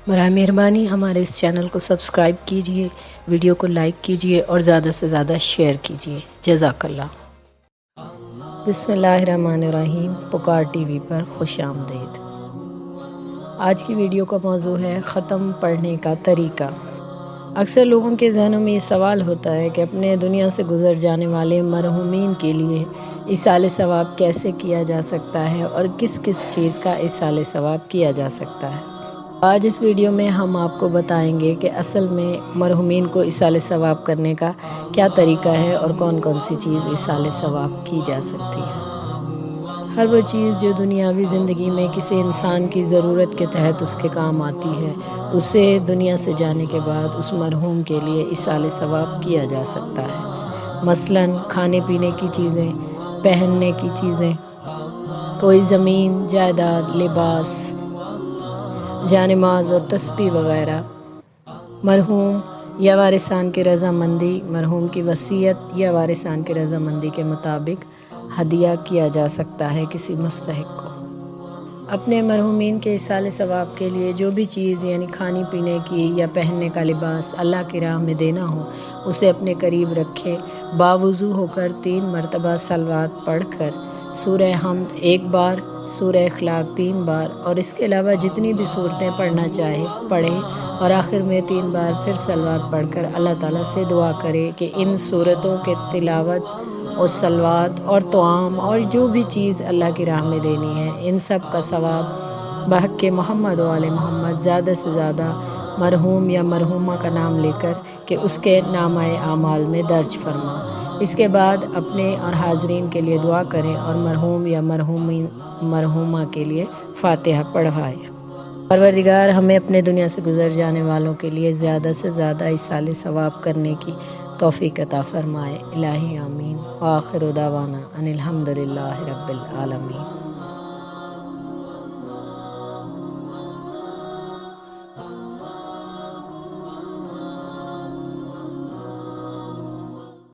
برائے مہربانی ہمارے اس چینل کو سبسکرائب کیجئے، ویڈیو کو لائک کیجئے اور زیادہ سے زیادہ شیئر کیجئے۔ جزاک اللہ۔ بسم اللہ الرحمن الرحیم۔ پکار ٹی وی پر خوش آمدید۔ آج کی ویڈیو کا موضوع ہے ختم پڑھنے کا طریقہ۔ اکثر لوگوں کے ذہنوں میں یہ سوال ہوتا ہے کہ اپنے دنیا سے گزر جانے والے مرحومین کے لیے ایصال ثواب کیسے کیا جا سکتا ہے اور کس کس چیز کا ایصال ثواب کیا جا سکتا ہے۔ آج اس ویڈیو میں ہم آپ کو بتائیں گے کہ اصل میں مرحومین کو ایصال ثواب کرنے کا کیا طریقہ ہے اور کون کون سی چیز ایصال ثواب کی جا سکتی ہے۔ ہر وہ چیز جو دنیاوی زندگی میں کسی انسان کی ضرورت کے تحت اس کے کام آتی ہے، اسے دنیا سے جانے کے بعد اس مرحوم کے لیے ایصال ثواب کیا جا سکتا ہے۔ مثلاً کھانے پینے کی چیزیں، پہننے کی چیزیں، کوئی زمین، جائیداد، لباس، جانماز اور تسبیح وغیرہ مرحوم یا وارثان کی رضامندی، مرحوم کی وصیت یا وارثان کی رضامندی کے مطابق ہدیہ کیا جا سکتا ہے کسی مستحق کو۔ اپنے مرحومین کے ایصال ثواب کے لیے جو بھی چیز یعنی کھانے پینے کی یا پہننے کا لباس اللہ کی راہ میں دینا ہو، اسے اپنے قریب رکھے، باوضو ہو کر 3 مرتبہ صلوات پڑھ کر سورہ حمد 1 بار، سورہ اخلاق 3 بار اور اس کے علاوہ جتنی بھی سورتیں پڑھنا چاہے پڑھے اور آخر میں 3 بار پھر صلوات پڑھ کر اللہ تعالیٰ سے دعا کرے کہ ان سورتوں کے تلاوت اور صلوات اور طعام اور جو بھی چیز اللہ کی راہ میں دینی ہے، ان سب کا ثواب بحق محمد و آل محمد زیادہ سے زیادہ مرحوم یا مرحومہ کا نام لے کر کہ اس کے نامہ اعمال میں درج فرما۔ اس کے بعد اپنے اور حاضرین کے لیے دعا کریں اور مرحوم یا مرحومہ کے لیے فاتحہ پڑھوائیں۔ پروردگار ہمیں اپنے دنیا سے گزر جانے والوں کے لیے زیادہ سے زیادہ ایصال ثواب کرنے کی توفیق عطا فرمائے۔ الہی آمین۔ وآخر دعوانا ان الحمد للہ رب العالمین۔